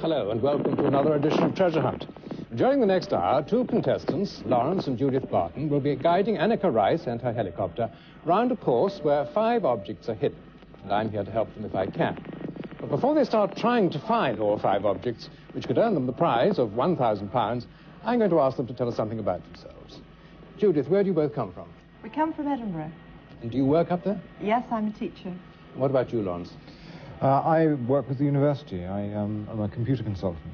Hello and welcome to another edition of Treasure Hunt. During the next hour, two contestants, Lawrence and Judith Barton, will be guiding Annika Rice and her helicopter round a course where 5 objects are hidden, and I'm here to help them if I can. But before they start trying to find all 5 objects, which could earn them the prize of £1,000, I'm going to ask them to tell us something about themselves. Judith, where do you both come from? We come from Edinburgh. And do you work up there? Yes, I'm a teacher. What about you, Lawrence? I work with the university. I'm a computer consultant.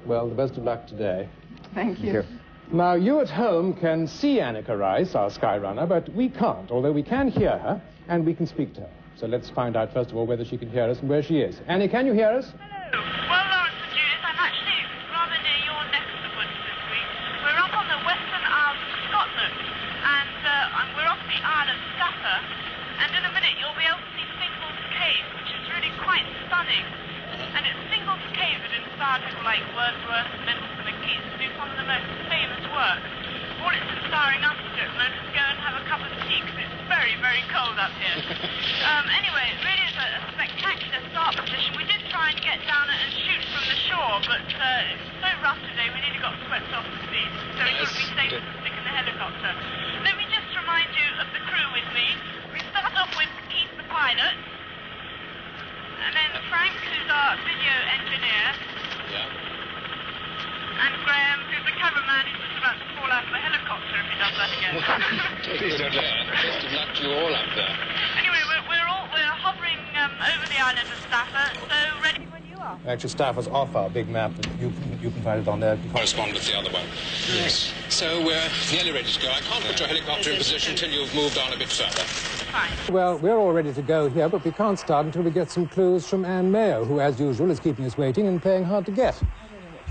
Well, the best of luck today. Thank you. Now, you at home can see Annika Rice, our Skyrunner, but we can't, although we can hear her and we can speak to her. So let's find out, first of all, whether she can hear us and where she is. Annie, can you hear us? Hello. Well, Lawrence and Judith, I'm actually rather near your neck of the woods this week. We're up on the western Isles of Scotland, and we're off the Isle of Stafford, and in a minute you'll be able to see Single's Cave, which is really quite stunning. And it's Single's Cave that inspired people like Wordsworth, Mendelssohn and Keats to do some of the most famous work. All it's inspiring us to do at the moment is to go and have a cup of tea, because it's very, very cold up here. Anyway, it really is a spectacular start position. We did try and get down and shoot from the shore, but it's so rough today, we nearly got swept off the sea. So it wouldn't be safe to stick in the helicopter. Let me just remind you of the crew with me. We start off with Keith the pilot, and then Frank, who's our video engineer. Yeah. And Graham, who's the cameraman, who's just about to fall out of the helicopter if he does that again. Please don't do that. Best of luck to you all up there. Anyway, we're hovering over the island of Stafford, so ready when you are. Actually, Stafford's off our big map, but you can find it on there. Correspond with the other one. Yes. So we're nearly ready to go. I can't put your helicopter in position until you've moved on a bit further. Fine. Well, we're all ready to go here, but we can't start until we get some clues from Anne Mayo, who, as usual, is keeping us waiting and playing hard to get.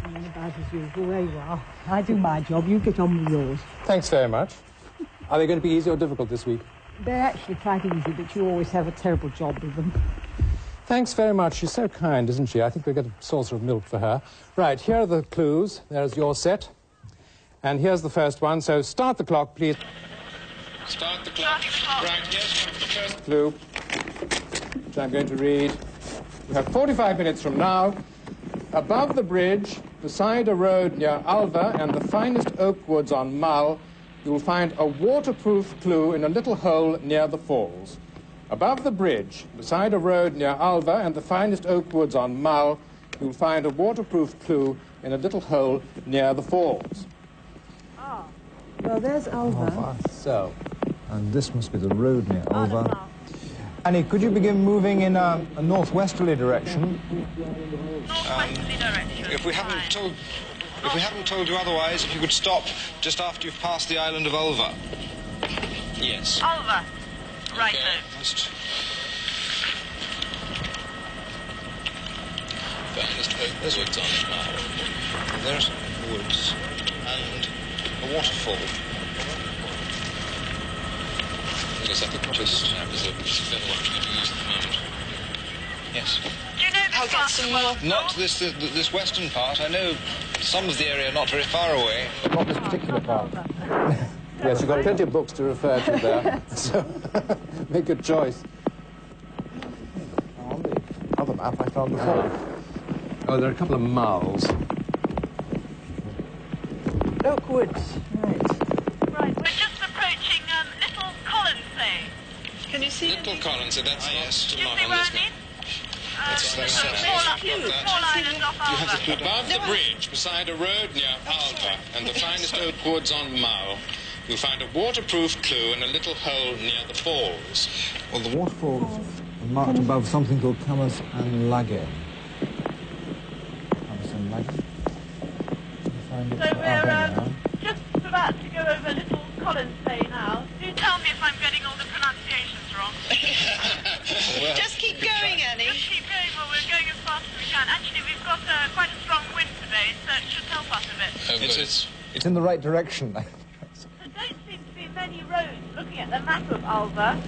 About as usual. There you are. I do my job. You get on with yours. Thanks very much. Are they going to be easy or difficult this week? They're actually quite easy, but you always have a terrible job with them. Thanks very much. She's so kind, isn't she? I think we'll get a saucer of milk for her. Right, here are the clues. There's your set. And here's the first one. So start the clock, please. Start the clock. Right, yes, the first Clue, which I'm going to read. You have 45 minutes from now. Above the bridge, beside a road near Alva and the finest oak woods on Mull, you'll find a waterproof clue in a little hole near the falls. Above the bridge, beside a road near Alva and the finest oak woods on Mull, you'll find a waterproof clue in a little hole near the falls. Ah, well, there's Alva. So, And this must be the road near Alva. Annie, could you begin moving in a northwesterly direction? Northwesterly direction. If we haven't told you otherwise, if you could stop just after you've passed the island of Ulva. Yes. Alva. Right, Okay. Just... Finest oak woods on Mull. There's woods and a waterfall. Yes, I think what is is a better one to use at the moment. Yes. Do you know this part of the world? Not this western part. I know some of the area not very far away. but not this particular part. Yes, you've got plenty of books to refer to there, so make a choice. On the other map I found before. Oh, there are a couple of mulls. Oak Woods. Right, we're just approaching Little Colonsay. Can you see Little Collins, that's yes. Do you see where I mean? Small island off Alva. Above the bridge, beside a road near Alva and the finest oak woods on Mull, you'll find a waterproof clue in a little hole near the falls. Well, the waterfalls are marked above something called Camas and Lagan. Camas and Lagan. So we're just about to go over Little Colonsay now. Do tell me if I'm getting all the pronunciations wrong. Well, Just keep going, Annie. Just keep going. Well, we're going as fast as we can. Actually, we've got quite a strong wind today, so it should help us a bit. It's in the right direction. There don't seem to be many roads. Looking at the map of Alva.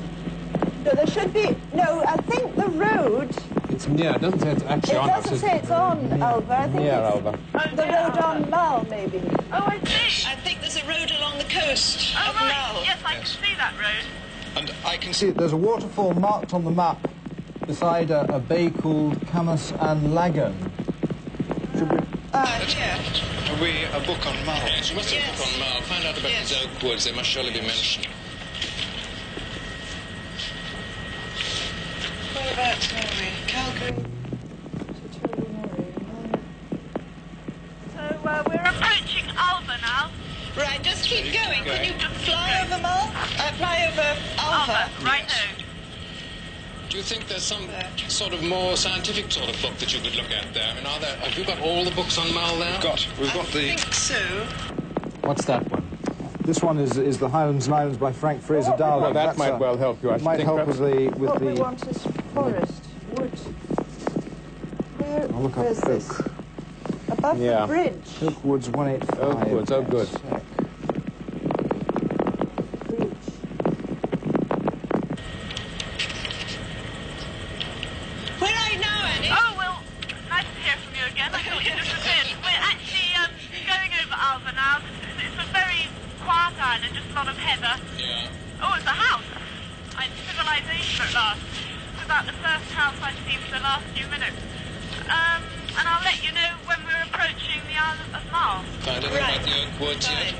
No, there should be... No, I think the road... It's near. It doesn't say it's actually It on us. doesn't say it's on Alva. I think Near it's Alva. Oh, the road on Mull, maybe. Oh, I see. I think there's a road along the coast Oh, of right. Mull. Yes, I can see that road. and I can See, there's a waterfall marked on the map beside a bay called Camas and Lagan. Here. Have we a book on Mull? Yes, you must have a book on Mull. Find out about Yes. these oak woods. They must surely be mentioned. Whereabouts are we? Calgary. So we're approaching Alva now. Right, just keep going. Can you fly over Mull? Fly over Alva. Righto. Do you think there's some sort of more scientific sort of book that you could look at there? I mean, have you got all the books on Mull there? We've got I the... think so. What's that one? This one is the Highlands and Islands by Frank Fraser Darling. Well, that That's might well help you. I might think help perhaps- with the... What we want is forest, wood. I'll look up Where's this? oak. Above Yeah. the bridge. Oak Woods 185. Oak Woods, oh good. Bridge. Where are you now, Annie? Oh, well, nice to hear from you again. I thought you disappeared. We're actually going over Alva now. It's a very quiet island, just a lot of heather. Yeah. Oh, it's a house. Civilization at last. It's about the first house I've seen for the last few minutes. And I'll let you know when we're approaching the island of Mull. Find anything about the oak woods yet?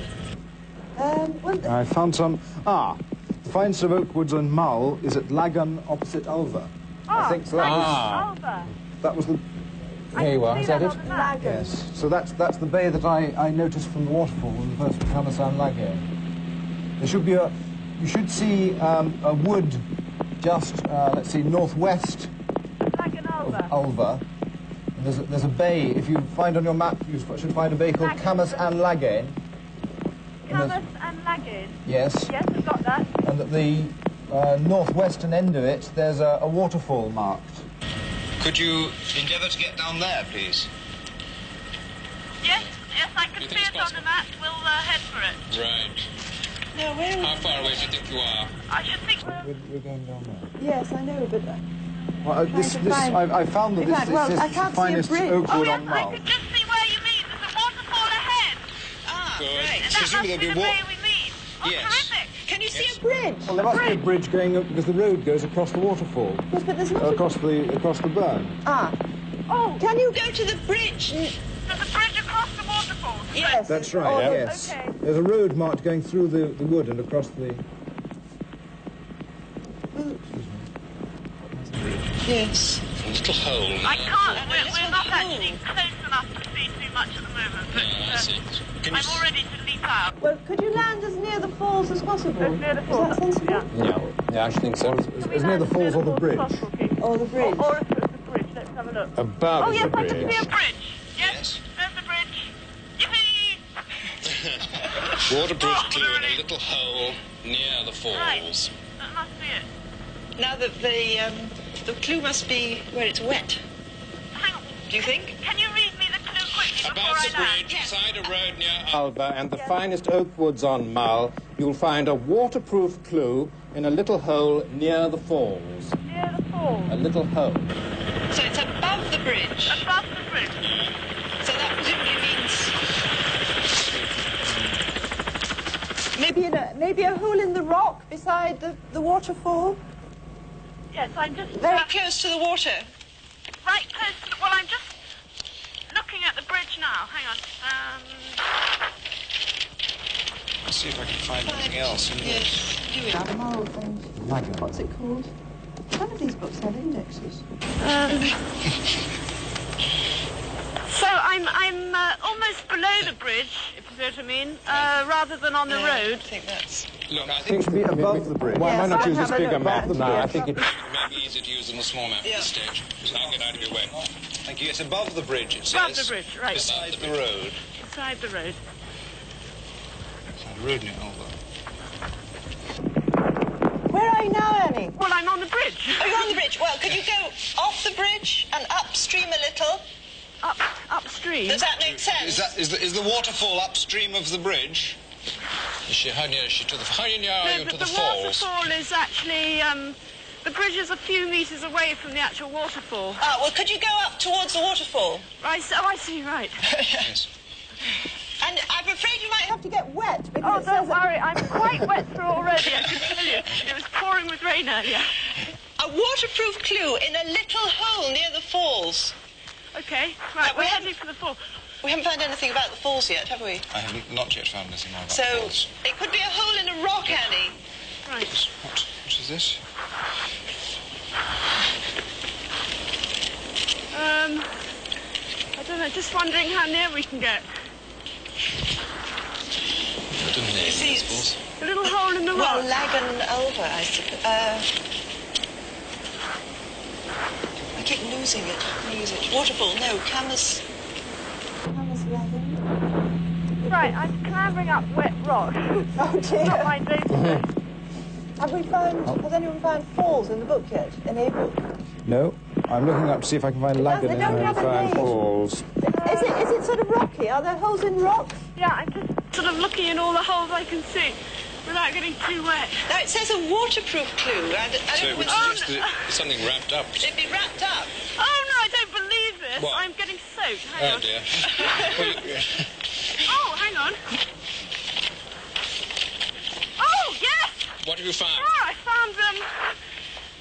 Fine. I found some... the finest of Oak Woods and Mull is at Lagan opposite Alva. I think so. Alva. That was the... Here you are, is that it? Yes. So that's the bay that I noticed from the waterfall, the first Camasan Lagan. There should be a... You should see a wood just, let's see, northwest Lagan of Alva. Alva. And there's a bay. If you find on your map, you should find a bay called Camas and Lagan. Camas and Lagan. Yes. Yes, we've got that. And at the northwestern end of it, there's a waterfall marked. Could you endeavour to get down there, please? Yes, I can You see think it's it on the possible? map. We'll head for it. Right. Now, where are we? How far away do you think you are? I should think We're going down there. Yes, I know, but... Well, I found that In fact, well, I this can't is see a the finest bridge. oak Oh, wood yes, on I Mull. can just see where you mean. There's a waterfall ahead. Ah, Good. right. That must Presumably be the there'll be way we mean. Oh, Yes. terrific. Can you see Yes. a bridge? Well, there must be a bridge going up because the road goes across the waterfall, Yes, but there's not... across the burn. Oh, Can you... Go to the bridge. there's a bridge across the waterfall. Yes. That's right. Oh, yes. okay. There's a road marked going through the wood and across the. Yes. A little hole. I there. can't. We're not actually close enough to see too much at the moment. But I see. Can you I'm all ready to leap out. Well, could you land as near the falls as possible? As near the falls. Is that sensible? Yeah. Yeah, I should think so. As near the falls or the bridge. Or the bridge? Or if it's the bridge, let's have a look. Above Oh, yes, the I can see bridge. a bridge. Yes, Yes. there's the bridge. Yippee! Waterproof Oh, clue in a really? little hole near the falls. Right. That must be it. Now, the clue must be where it's wet. Hang on. Do you think? Can you read me the clue quickly before Above I the land? bridge, beside a road near Alva and the finest oak woods on Mull, you'll find a waterproof clue in a little hole near the falls. Near the falls. A little hole. So it's above the bridge. Above the bridge. So that presumably means Maybe a hole in the rock beside the waterfall? Yes, I'm just very close to the water. right close to the... Well, I'm just looking at the bridge now. Hang on. Let's see if I can find anything else in there. Yes. Here we are. Moral thing. What's it called? Some of these books have indexes. So I'm almost below the bridge, if you see what I mean, rather than on the I road. think that's... Look, I It think should be above the bridge. Why Yes, not I'll use this have a bigger look map round now? here. I think it... it may be easier to use than the small map at this stage. I'll get out of your way. Thank you. It's above the bridge, it Above says. the bridge, right. Beside the road. Beside the road. Beside the road near Alva. Where are you now, Annie? Well, I'm on the bridge. Oh, you're on the bridge. Well, could you go off the bridge and upstream a little? Upstream. Does that make sense? Is the waterfall upstream of the bridge? How near is she to the... How near are you No, to but the the falls? waterfall is actually... the bridge is a few metres away from the actual waterfall. Ah, well, could you go up towards the waterfall? Right, oh, I see, right. Yes. And I'm afraid you might have To get wet. Oh, Because it don't says worry, I'm quite wet through already, I can tell you. It was pouring with rain earlier. a waterproof clue in a little hole near the falls. Okay, right, we're heading for the fall. We haven't found anything about the falls yet, have we? I have not yet found anything more about So, the falls. it could be a hole in a rock, Annie. Right. What is this? I don't know, just wondering how near we can get. I don't know. You see, Falls. A little hole in the well, rock. Lagan Alva, I suppose. I keep losing it. Waterfall, no, Camas Lagan. Right, I'm clambering up wet rock. Oh dear. Not my day today. Has anyone found falls in the book yet? In a book? No. I'm looking up to see if I can find Lagan They in don't there. have a Find name. falls. Is it sort of rocky? Are there holes in rocks? Yeah, I'm just sort of looking in all the holes I can see without getting too wet. Now, it says a waterproof clue. I So don't it would know. suggest that it's something wrapped up. It'd be wrapped up. Oh, no, I don't believe this. What? I'm getting soaked. Hang Oh on. dear. Oh, hang on. Oh, yes! What have you found? Oh, I found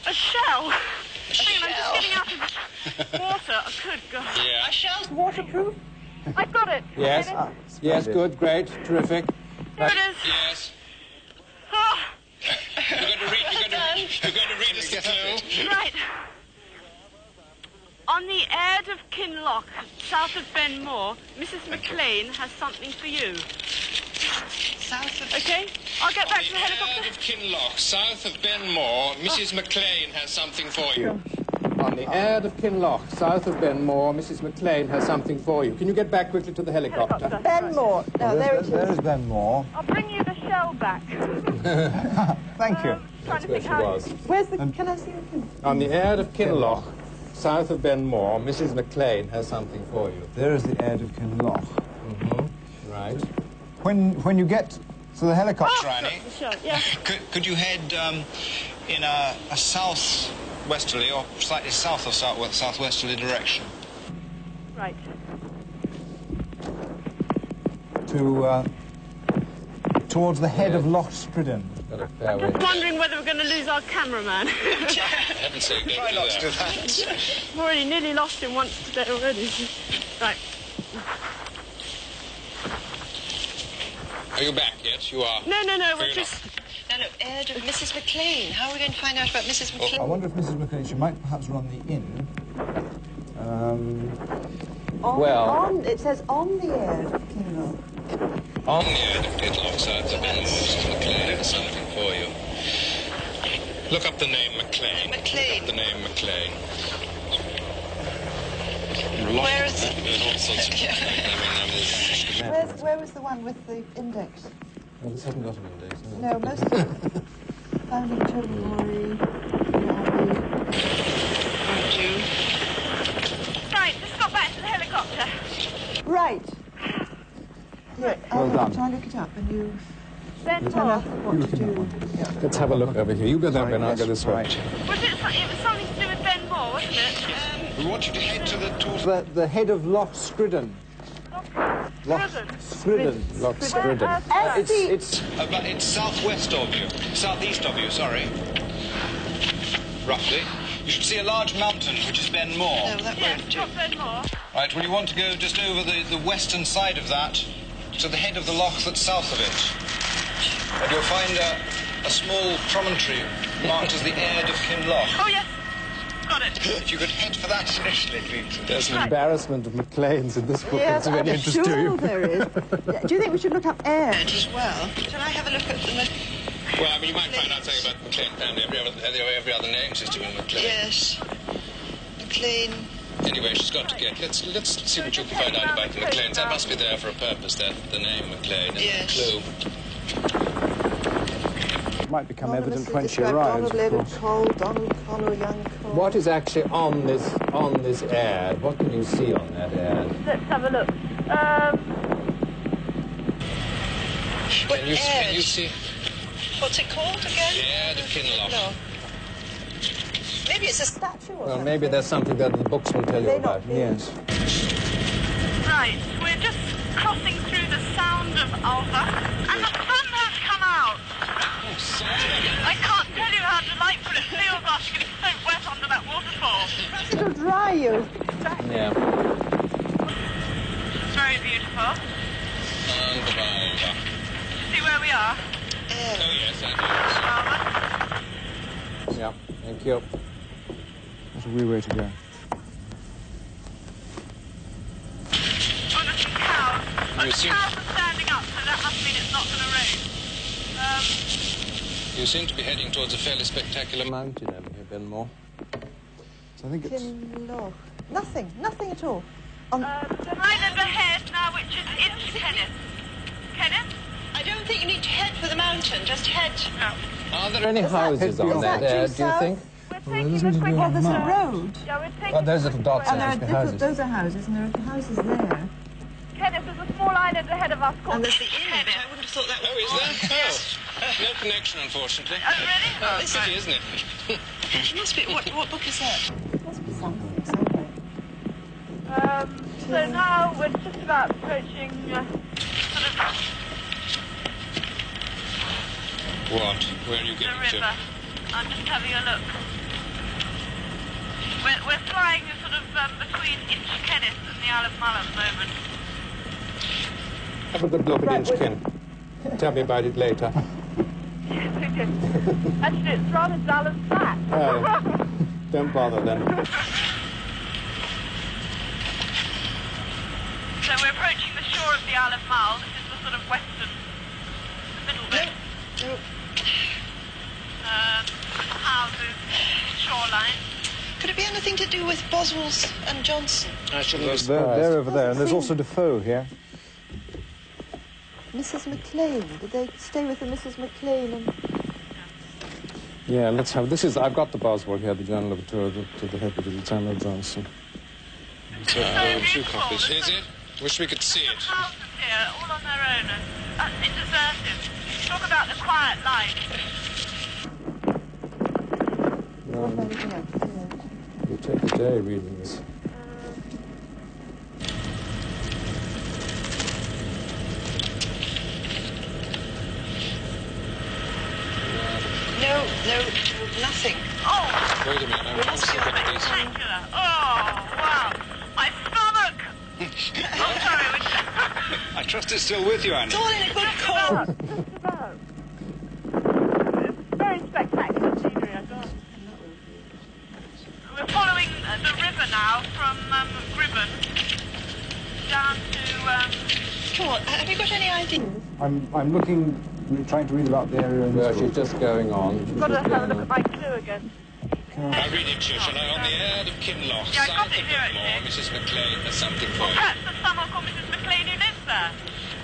a shell. Hang on, I'm just getting out of the water. Oh, good God. Yeah. A shell's Waterproof? I've got it. Yes. Get it? Yes, good, great, terrific. Here it is. Yes. Oh, You're going to read us the clue. right. On the Aird of Kinloch, south of Ben Moor, Mrs. McLean has something for you. south of... Okay? I'll get back to the Aird helicopter. of Kinloch, south of Ben Moor, Mrs. McLean has something for you. On the Aird of Kinloch, south of Ben Moor, Mrs. McLean has something for you. Can you get back quickly to the helicopter? Benmore. No, there it is. There is Ben Moore. I'll bring you the shell back. Thank you. Trying to Where think she how... was. Where's the... Can I see the pin? On the Aird of Kinloch, south of Ben Moor, Mrs. McLean has something for you. There is the Aird of Kinloch. Right. When you get to the helicopter, Annie, The shell, yeah. could you head in a southwesterly or slightly south or southwesterly direction? Right. to towards the head of Loch Stridden. Got a fair I'm way. just wondering whether we're going to lose our cameraman. Heaven's sake, don't Try do not to do that. that. I've already nearly lost him once today already. Right. Are you back yet? You are. No, we're Fair just... No, Aird of Mrs. McLean. How are we going to find out about Mrs. McLean? I wonder if Mrs. McLean, she might perhaps run the inn. It says on the air, Kinloch. On the Aird of Kinloch, south of Ben Moor, Mrs. McLean has something for you. Look up the name McLean. McLean. The name McLean. Where is it? Doing all sorts of... Where was the one with the index? Well, this hasn't got an index. has it? No, most of it. Founding Tobermory, Right, just got back to the helicopter. Right. Yeah, Well done. Try and look it up and you Ben tell Moor. us what to do. Yeah. Let's have a look over here. You go that way and I'll go this way. Was it something to do with Ben Moor, wasn't it? We want you to head towards The head of Loch Stridden. Loch Stridden. Loch Stridden. It's it's southwest of you, southeast of you, sorry. Roughly. You should see a large mountain, which is Ben Moor. No, that Yes, won't do. not Ben Moor. Right, well, you want to go just over the western side of that to the head of the loch that's south of it. And you'll find a small promontory marked as the Aird of Kinloch. Oh, yes. Got it. If you could head for that initially, please. There's an embarrassment of McLean's in this book. Yes, It's of any I'm interest sure to you. there is. Yeah, do you think we should look up air? As well. Shall I have a look at the... Well, I mean, you might find out something about McLean family. Every other name seems to be McLean. Yes. McLean. Anyway, she's got to get... Let's see what you can find out about the McLeans. That must be there for a purpose, the name McLean and Yes. the clue. It might become evident Anonymously when she described arrives, Donald of Leonard course. Cole, Donald Connor, young Cole. What is actually on this ad? What can you see on that ad? Let's have a look. What, Can you Aird? see... What's it called again? The Aird of Kinloch. No. Maybe it's a... Statue or Well, something. maybe there's something that the books will tell you May about. not be. Yes. Right, we're just crossing through the Sound of Alva, and the sun has come out. I can't tell you how delightful it feels after getting so wet under that waterfall. It'll dry you. So attractive. Yeah. It's very beautiful. And the Alva. See where we are? Oh, yes, I do. Yeah, thank you. That's a weird way to go. Oh, there's some cows. Oh, You the see- cows are standing up, so that must mean it's not going to rain. You seem to be heading towards a fairly spectacular mountain over here, Benmore. So I think it's... Kinloch. Nothing at all. On The Highlands ahead now, which is into Kenneth. Kenneth? I don't think you need to head for the mountain. Just head. Are there any houses on is that that there, due do you south? think? We're Well, taking isn't a it quick... doing there's a Mull? road. Yeah, we're taking Oh, those little dots And there. there must are be houses. those are houses, and there are houses there. Kenneth, there's a small island ahead of us called And there's the inn. Kenneth. I wouldn't have thought that Oh, was... is there? Oh. No connection, unfortunately. Oh, really? Oh, This right. city, isn't it? It must be... What book is that? Must be something somewhere. So now we're just about approaching sort of What? Where are you the getting river. I'm just having a look. We're flying sort of between Inchkenneth and the Isle of Mull at the moment. Have a good look at Inchkin. Tell me about it later. Yes, we did. Actually, it's rather dull and flat. Don't bother then. So we're approaching the shore of the Isle of Mull. This is the sort of western, the middle bit. No. Houses, shoreline. Could it be anything to do with Boswell's and Johnson? I shouldn't be They're surprised. over there, and there's also Defoe here. Mrs. McLean. Did they stay with the Mrs. McLean? And Yeah, let's have... This is... I've got the Boswell here, the Journal of a Tour to the Deputy Samuel Johnson. So, Very two beautiful. copies. There's Is it? Wish we could see some it. houses here, all on their own. And it's deserted. Talk about the quiet life. what about anything else? You take a day reading this. No, nothing. Oh, Wait a minute. I'm must just be looking at these. spectacular. Oh, wow. My stomach. Oh, sorry. I trust it's still with you, Annie. It's all in a good Just cause. about. Just about. It's very spectacular scenery, I got. We're following the river now from Gribben down to... Come on, have you got any idea? I'm looking, trying to read about the area in Well, this she's book. just going on. She's got to just have a going look on. at my clue again. I read it here, shall I? On the Erd of Kinloch, Yeah, I south got of it here, Benmore, actually. Mrs. McLean has something for Well, you. perhaps there's someone called Mrs. McLean who lives there.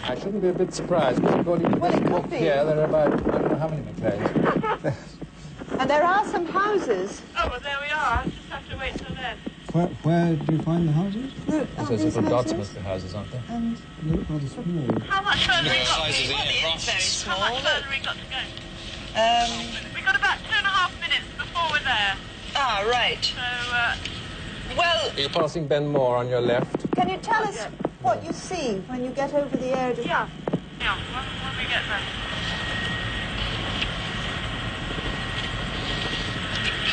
I shouldn't be a bit surprised, because according to Well, this it could book be. here, there are about... I don't know how many McLeans. And there are some houses. Oh, well, there we are. I just have to wait till then. Where do you find the houses? Look, aren't Those these little dots houses? must be houses, aren't they? And They look rather small. How much further we What got size to is go? it? Well, the inn's very How small. much further we got to go? We got about 2.5 minutes before we're there. Right. So, Well, You're passing Benmore on your left. can you tell us what you see when you get over the Erd of... yeah, when we get there.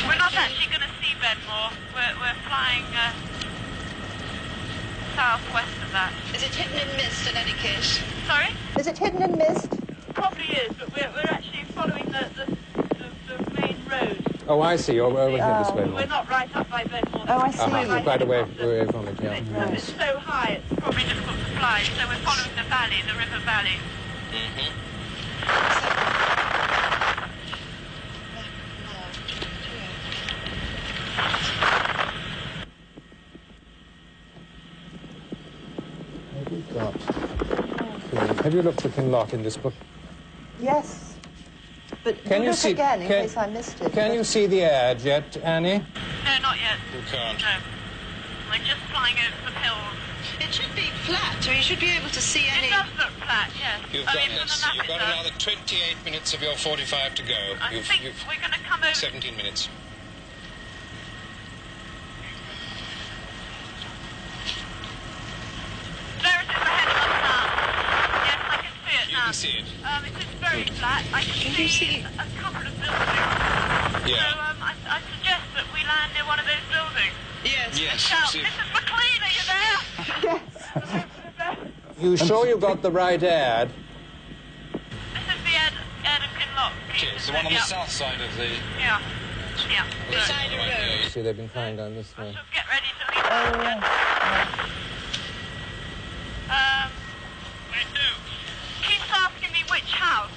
We're not actually going to see Benmore. We're flying southwest of that. is it hidden in mist in any case? Sorry? Is it hidden in mist? Probably is, but we're actually following the main road. Oh, I see. You're over here this way. We're not right up by Benmore. Oh, I see. You're quite away from it, yeah. It's so high, it's probably difficult to fly, so we're following the valley, the river valley. Have you looked for Kinloch in this book? Yes. But Can do you look see- again in can- case I missed it. Can you see the Erd yet, Annie? No, not yet. You can't. No. We're just flying over some hills. It should be flat, so you should be able to see It any... does look flat, yes. You've I got, mean, from let's the see, map you've it got does. another 28 minutes of your 45 to go. I You've think we're going to come over... 17 minutes. There it is ahead of us now. Yes, I can see it You now. can see it. It is very flat. I can you see see- a couple of buildings. Yeah. So I suggest that we land near one of those buildings. Yes. Yes. Now, See, Mrs. McLean, are you there? You sure you got the right ad? This is the Erdington Lock. it's the one on the south side of the... Yeah. Yeah. Beside a road. See, they've been flying down this way. So get ready to leave. Keeps asking me which house.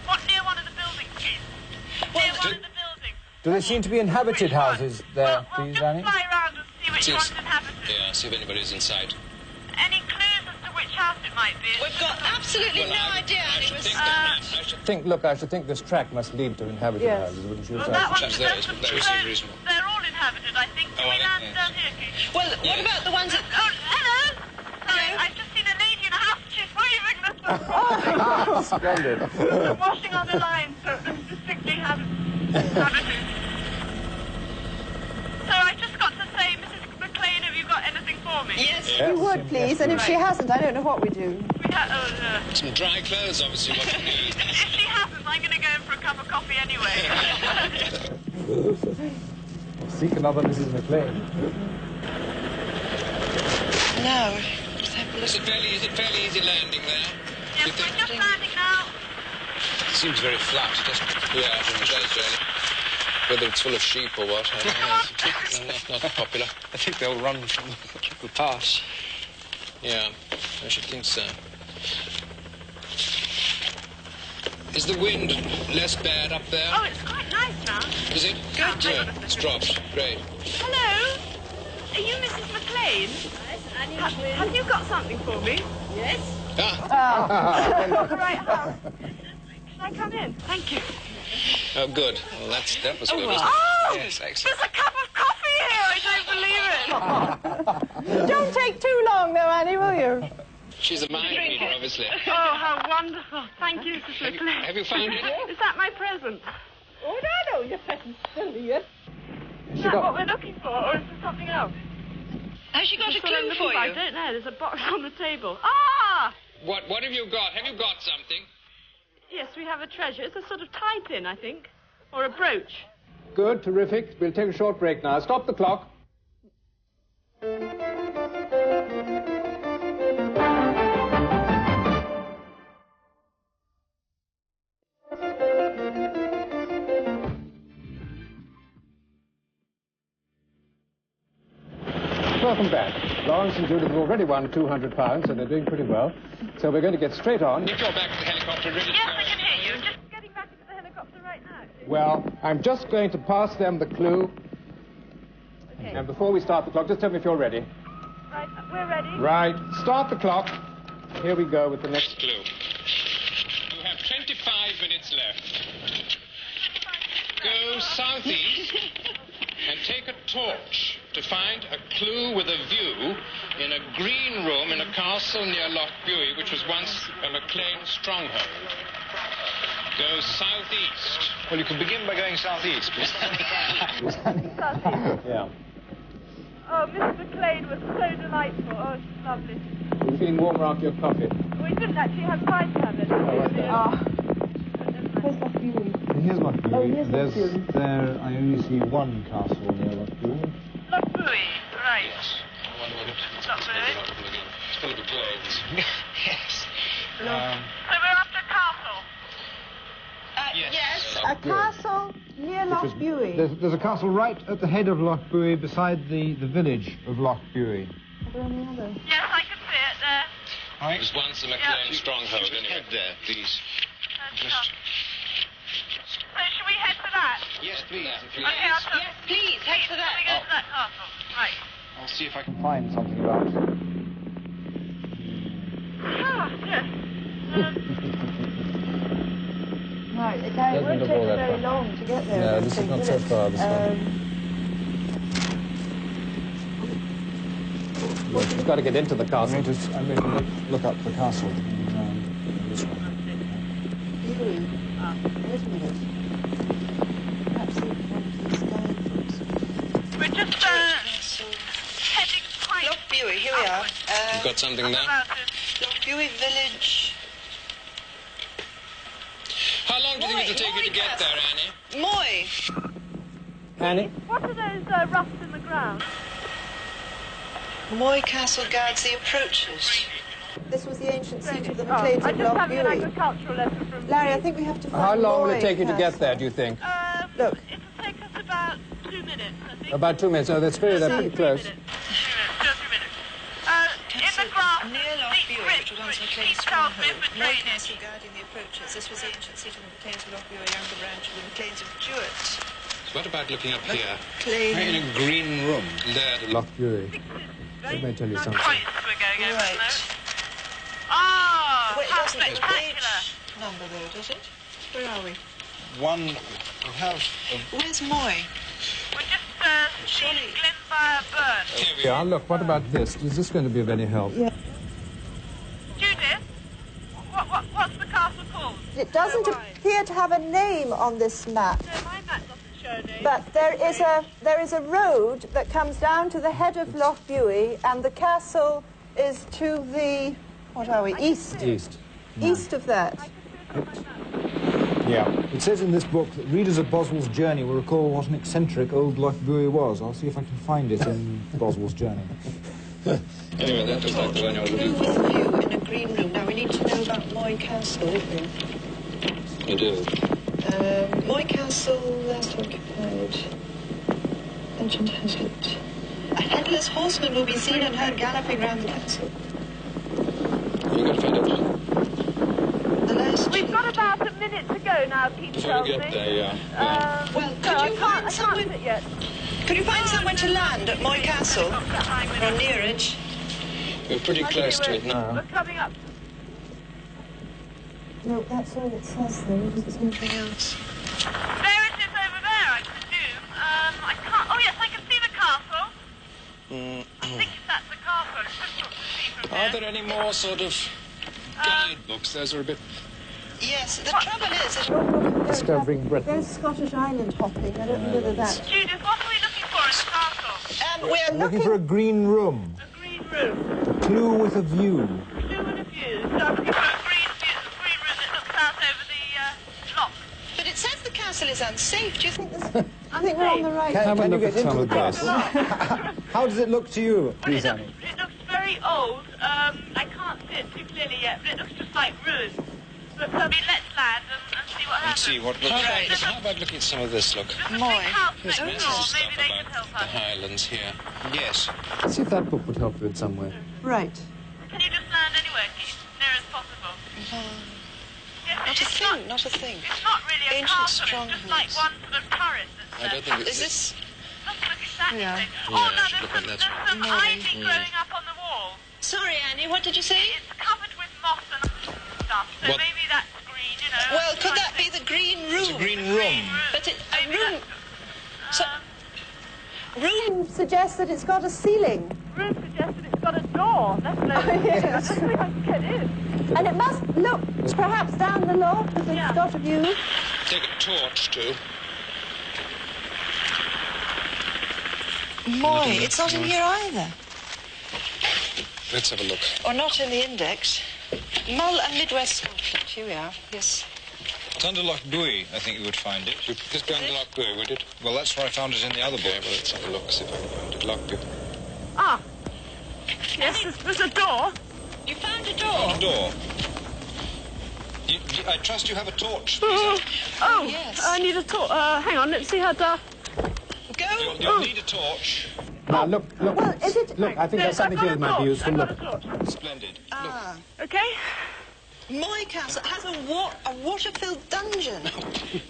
What near one of the buildings, please? Near one of the buildings. Do they seem to be inhabited houses there, We'll please, just Annie? fly around and see which one's inhabited. Yeah, see if anybody's in sight. Any clues as to which house it might be? We've got absolutely no idea. I should think I should think this track must lead to inhabited houses, wouldn't you? Well, say? that one, Just there, that would seem reasonable. they're all inhabited, I think. Can we land down here, please? Well, what about the ones that... Oh, hello! Sorry, I've just seen a lady in a house. She's waving this one. Splendid. They're washing on the line, so it's distinctly habited. So I just got to say, Mrs. McLean, have you got anything for me? Yes. You would, please, and if she hasn't, I don't know what we do. Some dry clothes, obviously, what you need. If she hasn't, I'm going to go in for a cup of coffee anyway. Seek another Mrs. McLean. No. Just have a look. Is it fairly easy landing there? Yes, we're just landing now. It seems very flat, doesn't it? Yeah, it does, really. Whether it's full of sheep or what, I don't know. Not popular. I think they'll run from the pass. Yeah, I should think so. Is the wind less bad up there? Oh, it's quite nice now. Is it? Good. Yeah, it's dropped. Great. Hello? Are you Mrs. McLean? Yes, have you got something for me? Yes. Ah, The right house. Can I come in? Thank you. oh, good. Well, that was good, wasn't it? Oh! Yes, excellent. There's a cup of coffee here. I don't believe it. Don't take too long, though, Annie, will you? She's a mind reader, obviously. Oh, how wonderful. Thank you, Mrs. McLean. Have you found it? Is that my present? Oh, no, your present's still here. Is that what we're looking for, or is there something else? Has she got a That's what I'm clue looking for I you? don't know. There's a box on the table. Ah! What have you got? Have you got something? Yes, we have a treasure. It's a sort of tie-pin, I think. Or a brooch. Good, terrific. We'll take a short break now. Stop the clock. Welcome back. Lawrence and Judith have already won £200, so they're doing pretty well. So we're going to get straight on. If you're back to the helicopter, ready to Yes, go. I can hear you. Just getting back into the helicopter right now. Well, I'm just going to pass them the clue. Okay. And before we start the clock, just tell me if you're ready. Right, we're ready. Right. Start the clock. Here we go with the next Clue. You have 25 minutes left. Go southeast and take a torch to find a clue with a view in a green room in a castle near Loch Buie, which was once a MacLean stronghold. Go southeast. Well, you can begin by going southeast, please. Yeah. Oh, Miss McLean was so delightful. Oh, she's lovely. You're feeling warmer after your coffee. We didn't actually have time to have it. Where's Loch Buie? Here's Loch Buie. Oh, here's Loch Buie. There, I only see one castle near Loch Buie. Loch Buie, right. One minute. Loch Buie. It's full of clothes. Yes. So we're after a castle. Yes. A castle near Loch Buie. There's a castle right at the head of Loch Buie beside the village of Loch Buie. Are there any others? Yes, I can see it there. It was once a MacLean stronghold, anyway. Head there, please. So should we head for that? Yes, please. If you... Okay, Yes, please, head for Let me that. go to that castle. Right. I'll see if I can... Find something about it. Ah, yes. Right, it Doesn't won't look take all that very far. long to get there. No, I don't this is think, not will so it? far, this one. Well, you've got to get into the castle. I'm going to look up the castle. This one. Buie. Wait a minute. Perhaps one of these guidebooks. We're just heading quite... Loch Buie, here we are. You've got something there? about it. Loch Buie village. How long do you think it'll take you to get there, Annie? Moy. Annie? What are those rusts in the ground? Moy Castle guards the approaches. This was the ancient seat of the I MacLeans of just have an Lochbuie. agricultural lesson from Larry, I think we have to find How long will Moy it take you to get Castle. there, do you think? Look. It'll take us about 2 minutes, I think. About 2 minutes. Oh, that's pretty close. 2 minutes. 2 minutes. In the grass, Near Lochbuie, which was once MacLean's stronghold. Moy Castle guarding the approaches. This was the ancient seat of the MacLeans of Lochbuie, a younger branch of the MacLeans of Jewett. What about looking up here? Claim. In a green room. There. Lochbuie. Let me tell you something. Quite as we're going over Right. the Ah, Well, it how doesn't have a spectacular. page number though, does it? Where are we? One, we have Where's Moy? We're just seeing Glenfire burn. Here we are. Look, what about this? Is this going to be of any help? Yeah. Judith, what's the castle called? It doesn't Oh, right. appear to have a name on this map, No, my map doesn't show a name. but there is a road that comes down to the head of Lochbuie, and the castle is to the, what are we, east? East. East of that. Yeah. It says in this book that readers of Boswell's Journey will recall what an eccentric old Lochbuie was. I'll see if I can find it in Boswell's Journey. Anyway, that looks like the one you're looking Room with view in a green room. Now we need to know about Moy Castle, don't we? for. You do. Moy Castle, last occupied. Legend has it. A headless horseman will be seen and heard galloping round the castle. You've got to find out. The last. We've got about a minute to go now, Pete Before tells we me. get there, yeah. Well, So could I you can't find somewhere? sit yet. Could you find somewhere to land at Moy Castle or near it? We're pretty close to it now. We're coming up. No, that's all it says there. It doesn't say anything else. There it is over there, I presume. I can't. Oh yes, I can see the castle. I think that's the castle. It's difficult to see from Are here. there any more sort of guidebooks? Those are a bit... Yes, the trouble is that Discovering Britain. There's Scottish island hopping. I don't know whether that's... Judith, what are we looking for in the castle? we're Looking for a green room. A green room. A clue with a view. Blue and a view. So I'm looking for a green room that looks out over the loch. But it says the castle is unsafe. Do you think this? I think we're on the right. Have a Can you look get at some into of the this. castle? How does it look to you, Well, please, Annie? it looks very old. I can't see it too clearly yet, but it looks just like ruins. But let's land and see what happens. see what How about looking at some of this, look? There's a Moy. big house There's next masses door. of stuff Maybe they can about help the us. Highlands here. Yes. Let's see if that book would help you in some way. Right. Can you just land anywhere, Keith? Near as possible. Yes, Not a it's thing. Not a thing. It's not really a Ancient castle. It's just like strongholds. one sort of turret that's I don't think Is this? doesn't look exactly Yeah. the same. Yeah, Oh, I no, should look at there's that. some ivy growing up on the wall. Sorry, Annie. What did you say? It's covered with moss and stuff, so What? maybe that's green, you know. Well, could that be the green room? It's a green room. But a Maybe room. So, room. Suggests that it's got a ceiling. Room suggested it's got a door. Let's look. Yes. I don't think I can get in. And it must look perhaps down the loch if it's Yeah. got a view. Take a torch, too. Moy. It's not in here either. Let's have a look. Or not in the index. Mull and Midwest Scotland. Here we are. Yes. It's under Lochbuie, I think you would find it. You just go into Lochbuie, would it? Well, that's where I found it in the other Okay, book. well, let's have a look, see if I can find it. Lochbuie. Ah. Yes, there's a door. You found a door. Door. I trust you have a torch, please. Oh, yes. I need a torch. Hang on, let's see how dark. Go. You'll need a torch. Now, look. Well, is it... Look, I think there's something here that might be useful. Look. Splendid. Ah. Okay. Moy Castle has a water-filled dungeon.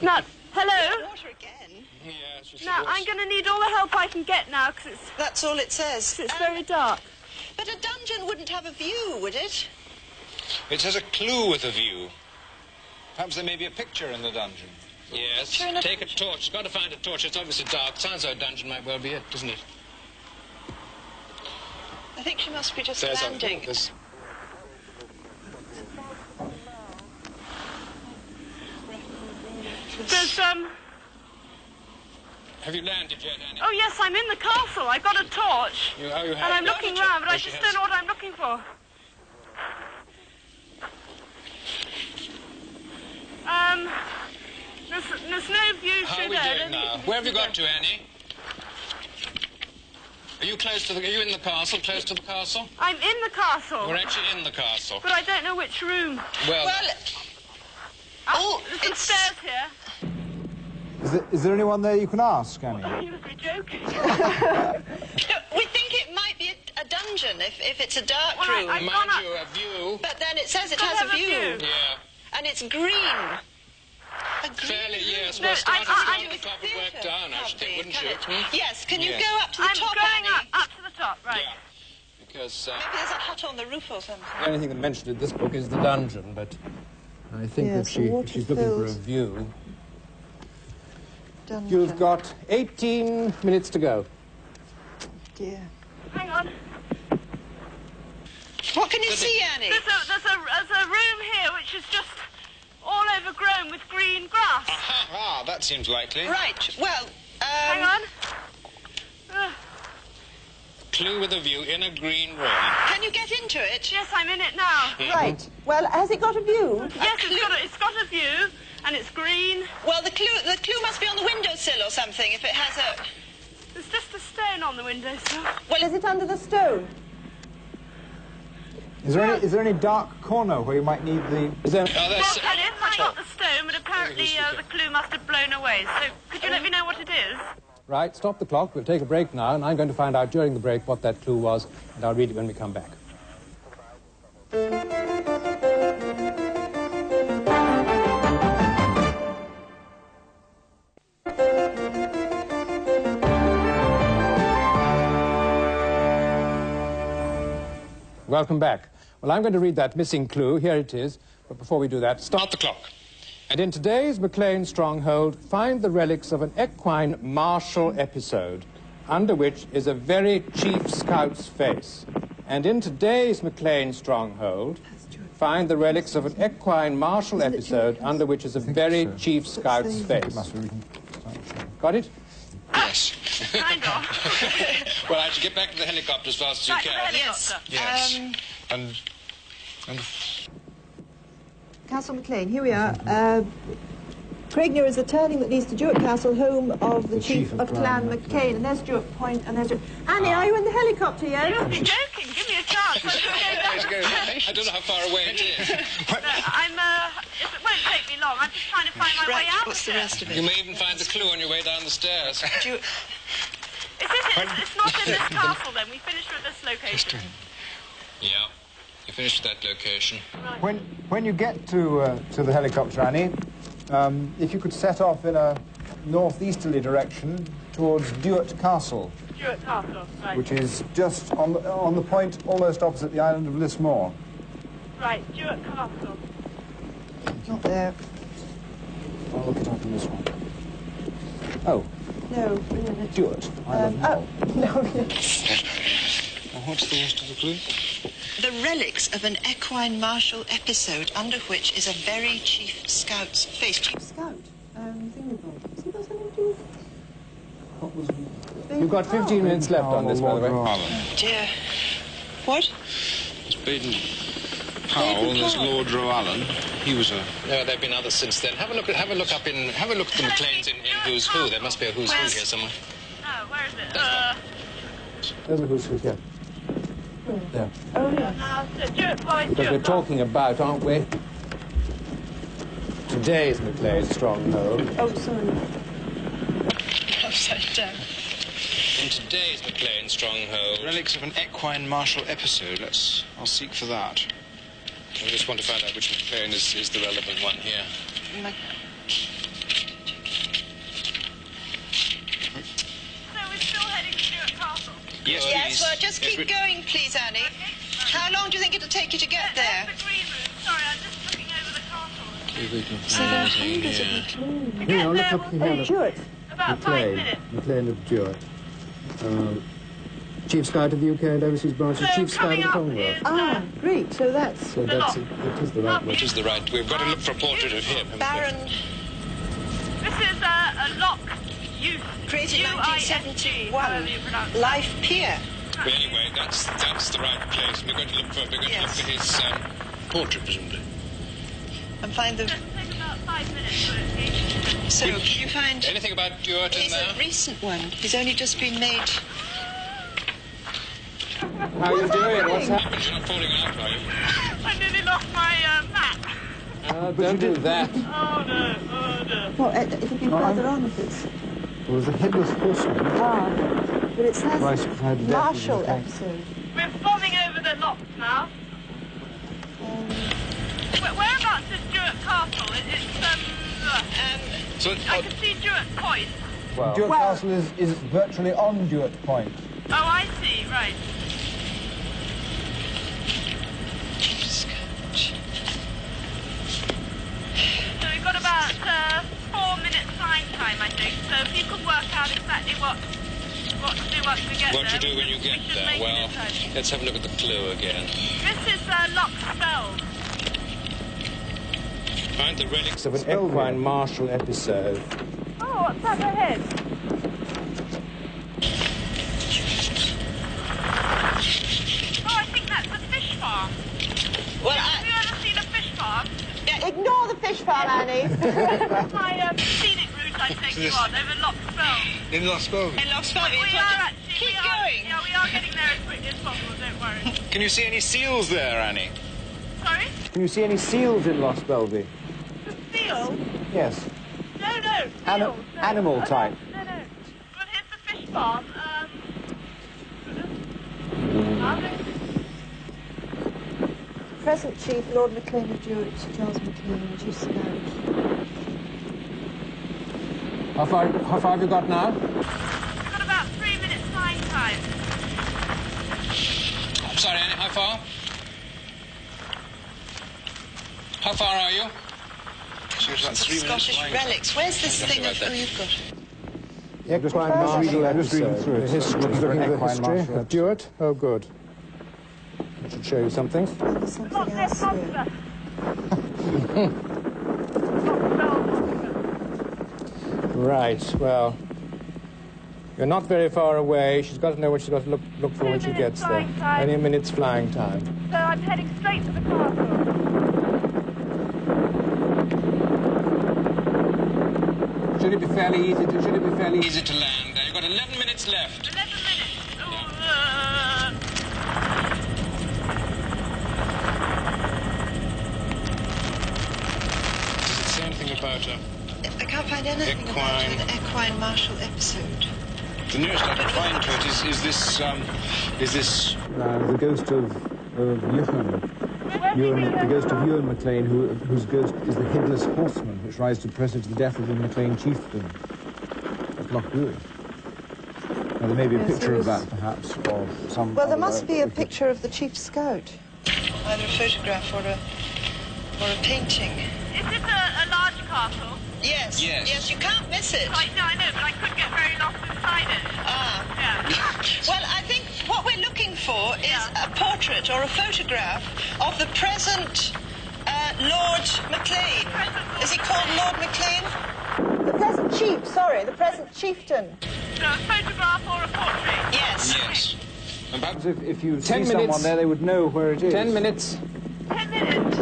Now, hello. Water again. Yeah, she's Now, I'm going to need all the help I can get now because That's all it says. it's very dark. But a dungeon wouldn't have a view, would it? It has a clue with a view. Perhaps there may be a picture in the dungeon. Yes, Sure enough. take a torch. Got to find a torch. It's obviously dark. Sounds like a dungeon might well be it, doesn't it? I think she must be just There's landing. there's... There's Have you landed yet, Annie? Oh yes, I'm in the castle. I got a torch, You have. and I'm looking round, but Oh, I she just has. don't know what I'm looking for. there's no view How are through we there. doing now? Where have you got to, Annie? Are you close to the... Are you in the castle, close to the castle? I'm in the castle. We're actually in the castle. But I don't know which room. Well... There's some stairs here. Is there anyone there you can ask, Annie? You must be joking. We think it might be a dungeon if it's a dark room. Mind you, a view... But then it says it has a view. Yeah. And it's green. Fairly, yes. No, Well, start I- at the top and work down, I should think, wouldn't you? Yes, can you Yes. go up to the I'm top, going Annie? up to the top, right. Yeah. Because... Maybe there's a hut on the roof or something. The only thing that mentioned in this book is the dungeon, but I think Yes, if the she's looking for a water-filled view... dungeon. You've got 18 minutes to go. Dear. Hang on. What can you see, Annie? There's a room here which is just all overgrown with green grass. Ah, that seems likely. Right, well, Hang on. Clue with a view in a green room. can you get into it? Yes, I'm in it now. Right. Well, has it got a view? Yes, it's got a view, and it's green. Well, the clue must be on the windowsill or something if it has a... There's just a stone on the windowsill. Well, is it under the stone? Is there any dark corner where you might need the... Is there... Oh, Well, that's... I got the stone, but apparently the clue must have blown away. So could you let me know what it is? Right, stop the clock. We'll take a break now, and I'm going to find out during the break what that clue was, and I'll read it when we come back. Welcome back. Well, I'm going to read that missing clue. Here it is. But before we do that, start the clock. And in today's MacLean stronghold, find the relics of an equine martial episode, under which is a very chief scout's face. And in today's MacLean stronghold, find the relics of an equine martial episode, under which is a very chief scout's face. Got it? Yes. Kind of. Well, I have to get back to the helicopter as fast as you Right, the can. helicopter. Yes. And Castle MacLean, here we are. Craignure is the turning that leads to Jewett Castle, home of the chief of Clan MacCain. And there's Jewett Point, and there's Jewett... Annie, are you in the helicopter yet? You must be joking. Give me a chance. I don't know how far away it is. It won't take me long. I'm just trying to find my way Right, out. what's the rest of You it? may even find the clue on your way down the stairs. It's not in this castle, then. We finished with this location. Yeah. You finished with that location. When you get to the helicopter, Annie, if you could set off in a northeasterly direction towards Jewett Castle, Jewett Castle, right. which is just on the point almost opposite the island of Lismore. Right, Jewett Castle. Not there. I'll look it up in this one. Oh, No. Jewett. Island Oh, no. What's the rest of the clue? The relics of an equine martial episode under which is a very chief scout's face. Scout. Thingamabobs. Has he got something to do with... What was You've got 15 minutes left on this, by the way. Dear. What? There's Baden Powell, there's Lord Roallan. He was a... No, there've been others since then. Have a look at the MacLeans in Who's Who. There must be a Who's Who here somewhere. Oh, where is it? There's a who's who here. There. Oh, yeah. Jewett Point, Because we're Jewett talking about, aren't we? Today's MacLean stronghold. Oh, sorry. Upside down. In today's MacLean stronghold. Relics of an equine martial episode. I'll seek for that. I just want to find out which MacLean is the relevant one here. So we're still heading to Jewett Castle. Yes, Yes, please. well, just keep going, please, Annie. How long do you think it'll take you to get there? That's the green room. Sorry, I'm just looking over the castle. If we can So there are find anything hundreds of here. MacLean. To Here, get look there up will here. take Jewett. about 5 minutes. MacLean of Jewett. Chief Scout of the UK and Overseas Branch, So Chief Scout of coming the up Commonwealth. is, Ah, great. So that's... So that's it. It is the right one. It is the right. We've got to look for a portrait of him. haven't we? Baron, This is a lock youth. created in UISG, 1971. however you pronounce it. Life Pier. But anyway, that's the right place. We're going to look for his portrait, presumably. And find the... It'll take about 5 minutes for it to So, can you find... Anything about Duart in He's there? a recent one. He's only just been made... How are you doing? What's happening? You're not falling out, are you? I nearly lost my map. Don't do that. Oh, no. Oh, no. Well, it'll be further on if it's... There was a headless horseman. But it says Right beside the death of Marshall the king. episode. We're bombing over the locks now. Whereabouts is Duart Castle? So, I can see Duart Point. Well, Duart Castle is virtually on Duart Point. Oh, I see, right. So we've got about 4 minutes flying time, I think. So if you could work out exactly what to do once we get What there. to do when you get we should there? make it Well, in time. let's have a look at the clue again. This is Loch Speld. Find the relics Of an equine martial episode. Oh, what's up ahead? Oh, I think that's a fish farm. Well, Have you ever seen a fish farm? Ignore the fish farm, Annie. That's my scenic route I take you on over Loch Speld. in Loch Speld. in Loch Speld. We are actually... Keep we are, going. Yeah, we are getting there as quickly as possible, don't worry. Can you see any seals there, Annie? Sorry? Can you see any seals in Loch Spelby? The seal? Yes. No, seals. No. Animal Oh, type. No. Well, here's the fish farm. Present Chief, Lord MacLean of Duart, Charles MacLean, Chief Scout. How far have you got now? We've got about 3 minutes flying time. I'm sorry, Annie, how far? How far are you? So it's about 3 minutes Scottish flying. relics. Where's this Nothing thing like of... that. Oh, you've got it. Equine martial episode. The history. Looking for an equine history martial of Duart. Oh, good. I should show you something. There's something Look, there's else here. monster. Loch Speld. Right, well, you're not very far away. She's got to know what she's got to look for when she 2 gets minutes there. flying time. Only a minute's flying time. So I'm heading straight to the castle. Should it be fairly easy to, Easy to land. You've got 11 minutes left. 11 minutes. Does it say anything about I can't find anything about an equine martial episode. The nearest I can find to it is this The ghost of Ewan. The ghost of Ewan MacLean, whose ghost is the headless horseman, which rises to present to the death of the MacLean chieftain at Loch Buie. Now, there may be a Yes, picture of there is. that, perhaps, or some... Well, there other- must be a picture of the Chief Scout. Either a photograph or a painting. Is it a large castle? Yes. Yes. Yes, you can't miss it. Right, no, I know, but I could get very lost inside it. Ah. Yeah. Well, I think what we're looking for is a portrait or a photograph of the present Lord MacLean. Is he called Lord MacLean? The present chief, sorry, the present chieftain. So a photograph or a portrait? Yes. Yes. And perhaps If you 10 see minutes. someone there, they would know where it is. 10 minutes. 10 minutes.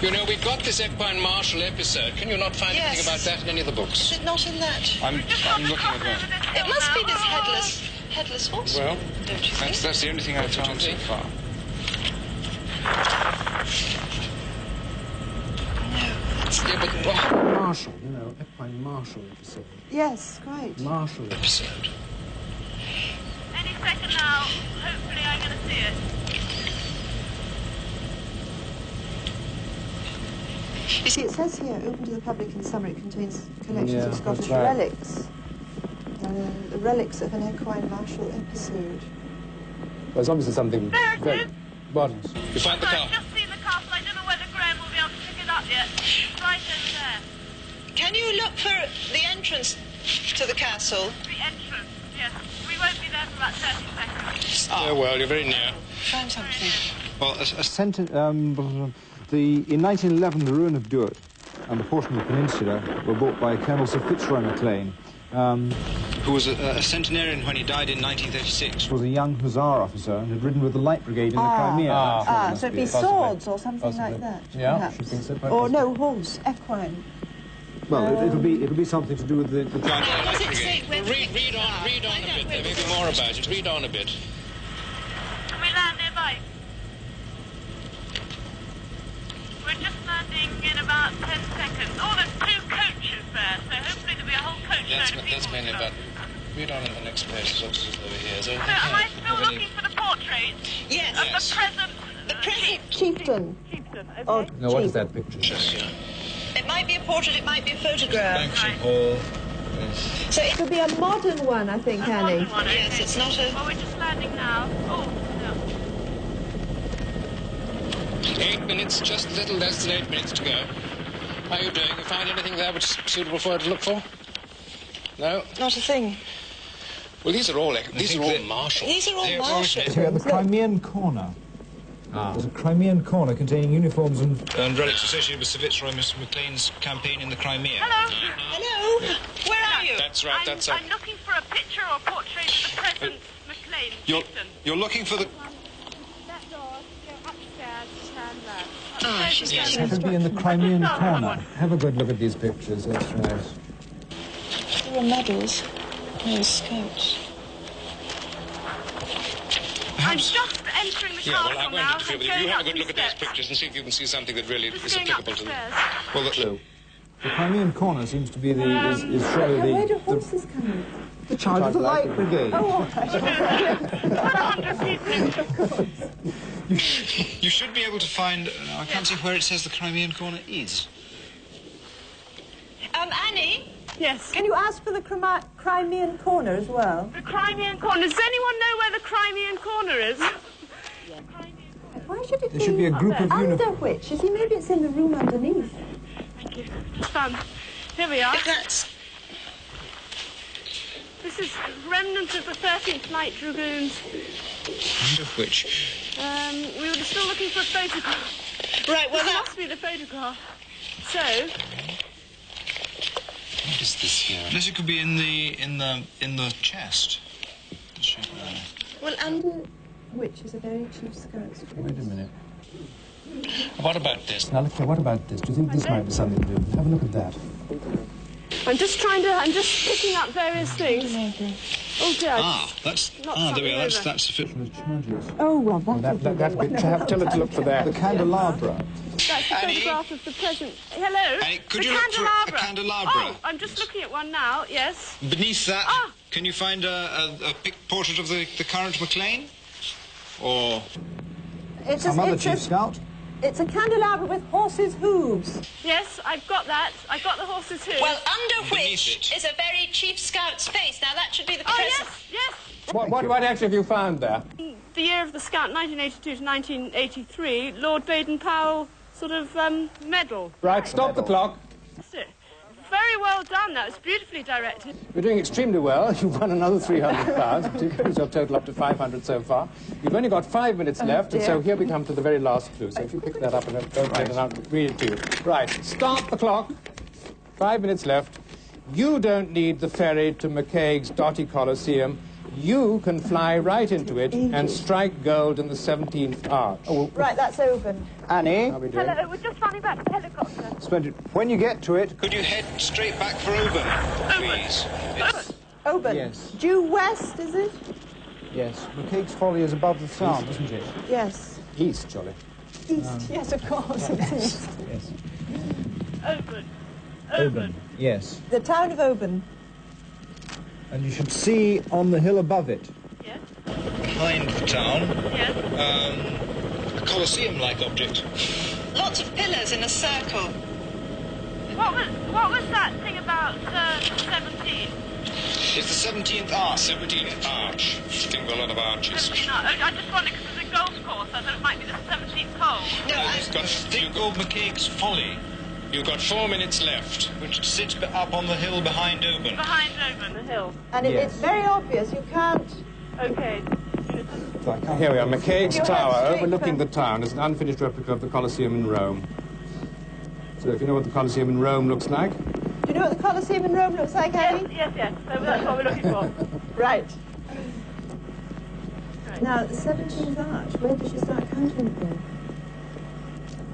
you know, we've got this equine martial episode. Can you not find Yes. anything about that in any of the Is books? it not in that? I'm Just got looking to cross at over that. this It hill must be now. this headless horseman, Well, don't you think? That's the only thing I've found so far. Yeah, but what? Marshall, you know, equine martial episode. Yes, great. Martial episode. Episode. Any second now, hopefully I'm going to see it. You see, it says here, open to the public in summer, it contains collections Yeah, of Scottish that's right. relics. The relics of an equine martial episode. Well, it's obviously something There it very... is. What? You find the car? I've just seen the castle. I don't know whether Graham will be able to pick it up yet. It's right over there. Can you look for the entrance to the castle? The entrance, yes. We won't be there for about 30 seconds. Oh, well, you're very near. Find something. Well, In 1911, the ruin of Duart and a portion of the peninsula were bought by Colonel Sir Fitzroy MacLean, who was a centenarian when he died in 1936. was a young hussar officer and had ridden with the Light Brigade in the Crimea. That's what it must So it'd be be. swords or something like that. Yeah, perhaps. she thinks so, Or no, horse, equine. Well, it'll be something to do with the giant. What does it say? Read on a bit. There may be more about it. Read on a bit. Can we land nearby? We're just landing in about 10 seconds. Oh, there's 2 coaches there, so hopefully there'll be a whole coach load of people. That's mainly about. Read on in the next page. It's over here. So am I still looking for the portrait Yes. of the present Chieftain. chieftain? Okay. Oh, Now, what is that picture? It might be a portrait, it might be a photograph. Banksy Hall. So it could be a modern one, I think, Annie. Modern one, Yes, okay. it's not a... Well, we're just landing now. Oh, no. 8 minutes, just a little less than 8 minutes to go. How are you doing? You find anything there which is suitable for her to look for? No? Not a thing. Well, these are all martial. These are all martial. Here at the Crimean Corner. There's a Crimean Corner containing uniforms and... relics associated with Sir Fitzroy Mr. Maclean's campaign in the Crimea. Hello. Hello? Where are you? That's right, that's right. I'm looking for a picture or portrait of the present Maclean chieftain. You're looking for the... That door, go upstairs, turn left. Oh, she's It getting... should be in the Crimean Corner. Have a good look at these pictures, that's right. There are medals. No scouts. I'm just entering the Yeah, well, I castle won't now. interfere with you. You have a good look at those pictures and see if you can see something that really is applicable to them. Well, the Crimean Corner seems to be the... is surely Where do the horses come in? the charge of the Light Brigade. Oh, You should be able to find... I can't see where it says the Crimean Corner is. Annie? Yes. can you ask for the Crimean Corner as well? The Crimean Corner. Does anyone know where the Crimean Corner is? Why should it There should be a group of under uniforms. which? You see, maybe it's in the room underneath. Thank you. Just found. Here we are. That's... This is remnants of the 13th Light Dragoons. Under which? We were still looking for a photograph. Right, well, This that... must be the photograph. So, What is this here? Unless it could be in the chest. Well, under which is a very cheap skirt. Wait a minute. What about this? Now, look here, what about this? Do you think this might be something to do? Have a look at that. I'm just picking up various things. Oh dear. That's... Not there we are. something That's the fit. Oh, well, That bit, tell her to look for that. The candelabra. That's the Annie? photograph of the present. Hello? Annie, could the you look for a candelabra? Oh, I'm just looking at one now, yes. Beneath that, Ah. can you find a portrait of the current Maclean? Or... it's Some other chief scout? It's a candelabra with horses' hooves. Yes, I've got that. I've got the horse's hoof. Well, under Beneath which it. is a very chief scout's face. Now, that should be the oh, present... yes. What actually have you found there? The year of the Scout, 1982 to 1983, Lord Baden-Powell sort of medal. Right, stop the clock. That's it. Very well done. That was beautifully directed. You're doing extremely well. You've won another £300. Which brings your total up to 500 so far. You've only got 5 minutes left, and so here we come to the very last clue. So if you pick that up and don't write it out, read it to you. Right, stop the clock. 5 minutes left. You don't need the ferry to McCaig's Dotty Coliseum. You can fly right into it and strike gold in the 17th arch. Oh, Right, that's open. Annie, how are we doing? Hello, we're just running back to the helicopter. splendid. When you get to it, Could you head straight back for Oban, please? Open. Yes. Due west, is it? yes, McCaig's Folly is above the Sound, isn't it? Yes. East, Jolly. East, yes, of course. It's east. Yes. Open. Oban. Yes. The town of Oban. And you should see on the hill above it. Yes. Behind the town, Yes. a Colosseum-like object. Lots of pillars in a circle. What was that thing about 17? It's the 17th arch. 17th arch. Think of a lot of arches. 17. I just wondered because there's a golf course. I thought it might be the 17th hole. No, It's got a thing called McCaig's Folly, You've got 4 minutes left. which sits up on the hill behind Oban. Behind Oban, the hill. And it's very obvious. You can't... Okay. Here we are, McCaig's Your head Tower, straight overlooking the first. town. It's an unfinished replica of the Colosseum in Rome. So if you know what the Colosseum in Rome looks like, Do you know what the Colosseum in Rome looks like, Annie? Yes. So that's what we're looking for. Right. Now, the 17th arch, where did you start counting from?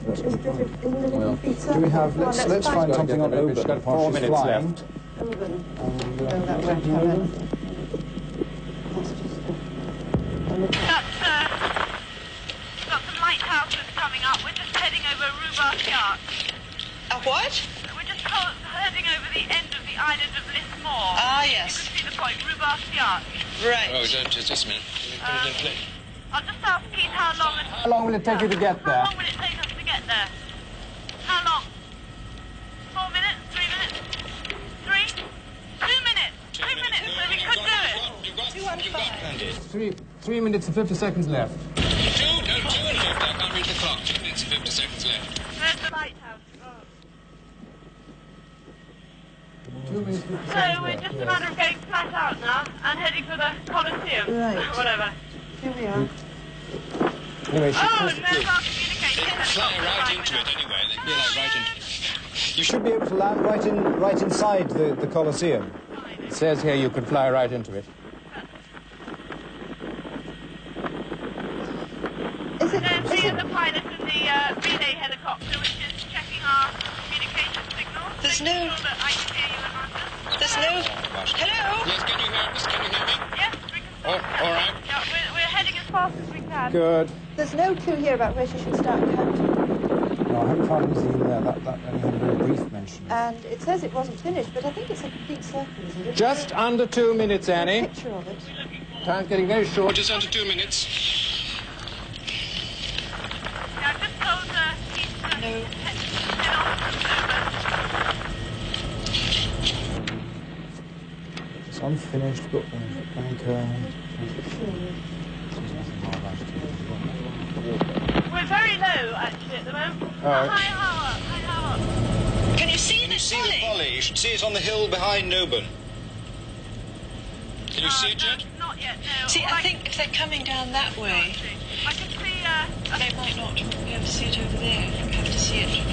Do we have? Let's find something on Oban. We've got 4 minutes left. Oban. No, that won't happen. Got some lighthouses coming up. We're just heading over Rhubarb Yacht. A what? We're just heading over the end of the island of Lismore. Ah, yes. You can see the point, Rhubarb Yacht. Right. Oh, just a minute. Let me put it in play. I'll just ask Keith how long... How long will it take you to get there? How long will it take us to get there? How long? 4 minutes? 3 minutes? 3? 2 minutes? 2 minutes, so we could do it. You've got plenty. 3 minutes and 50 seconds left. 2 and 50. I can't read the clock. 2 minutes and 50 seconds left. There's the lighthouse. Oh. 2 minutes and 50 So seconds we're left. just a matter of going flat out now and heading for the Colosseum. Right. Whatever. Here we are. Anyway, Oh, and there's our communication. They can fly right into it anyway. They can be like right into it. You should be able to land right inside the Colosseum. it says here you can fly right into it. Is it? There's the other pilot in the relay helicopter, which is checking our communication signal. There's making no- sure that I can hear you and Martha. There's no... Hello? Yes, can you hear us? Can you hear me? Yes, we can. Oh, all right. Yeah, we're heading as fast as we can. Good. There's no clue here about where she should start counting. No, I haven't found anything in there. That only had a very brief mention. And it says it wasn't finished, but I think it's a complete circle, isn't it? Just under 2 minutes, There's a Annie. picture of it. Time's getting very short. Just under 2 minutes. Yeah, I've just told Keith to head on over. It's unfinished. Got anchor. We're very low, actually, at the moment. right. High hour. Can you see Can the you see the folly? folly? You should see it on the hill behind Oban. Can you see it yet? Not yet, no. See, All I think if they're coming down that way, I can see, they might not be able to see it over there. You have to see it.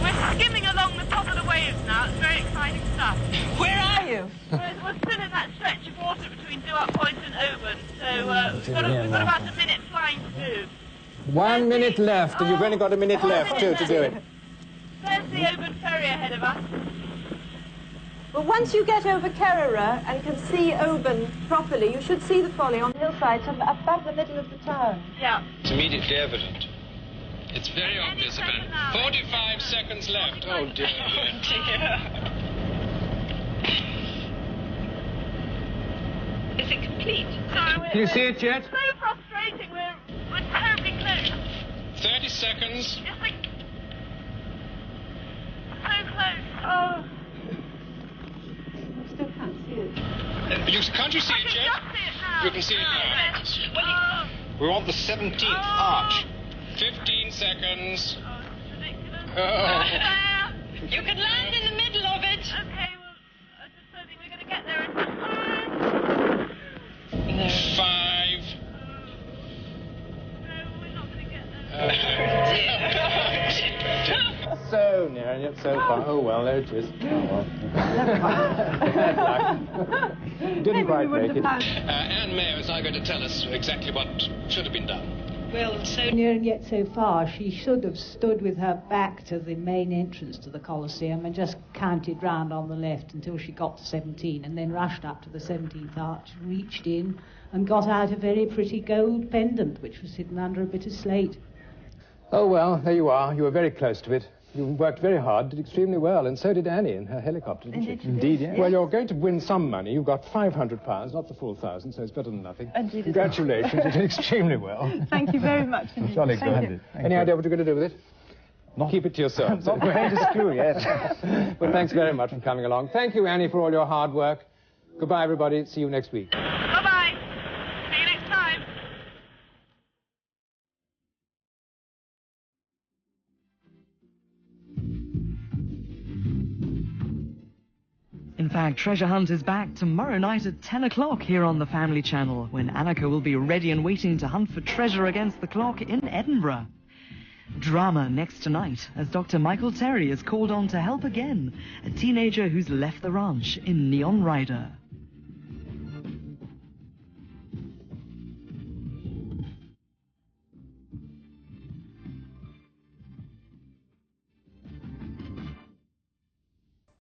we're skimming along the top of the waves now. It's very exciting stuff. Where are you? We're still in that stretch of water between Duat Point and Oban, so we've got about a minute flying to do. 1 minute left, and you've only got a minute left, too, to do it. There's the Oban ferry ahead of us. Well, once you get over Kerrera and can see Oban properly, you should see the folly on the hillside, above the middle of the town. Yeah. It's immediately evident. It's very obvious, second now. 45 seconds left. Oh, dear. Is it complete? Sorry, Can you see it yet? It's so frustrating. We're terribly close. 30 seconds. Just like... So close. Oh. I still can't see it. Can't you see I it can yet? just see it now. You can see it now. Oh, We're on the 17th arch. 15 seconds. oh, it's ridiculous. Oh. You can land in the middle of it. Okay, well, I just don't think we're going to get there in time. 5. No, we're not going to get there. So near and yet so far. Oh, well, there it is. Didn't quite make it. Anne Mayo is now going to tell us exactly what should have been done. Well, so near and yet so far, she should have stood with her back to the main entrance to the Colosseum and just counted round on the left until she got to 17 and then rushed up to the 17th arch, reached in and got out a very pretty gold pendant which was hidden under a bit of slate. Oh, well, there you are. You were very close to it. You worked very hard, did extremely well, and so did Annie in her helicopter, didn't she? Indeed, yes. Well, you're going to win some money. You've got £500, not the full 1,000, so it's better than nothing. Congratulations, you did extremely well. Thank you very much. Jolly good. Any idea what you're going to do with it? Not Keep it to yourself. Not very discreet, yes. Well, thanks very much for coming along. Thank you, Annie, for all your hard work. Goodbye, everybody. See you next week. Bye-bye. See you next time. In fact, Treasure Hunt is back tomorrow night at 10 o'clock here on the Family Channel, when Annika will be ready and waiting to hunt for treasure against the clock in Edinburgh. Drama next tonight, as Dr. Michael Terry is called on to help again, a teenager who's left the ranch in Neon Rider.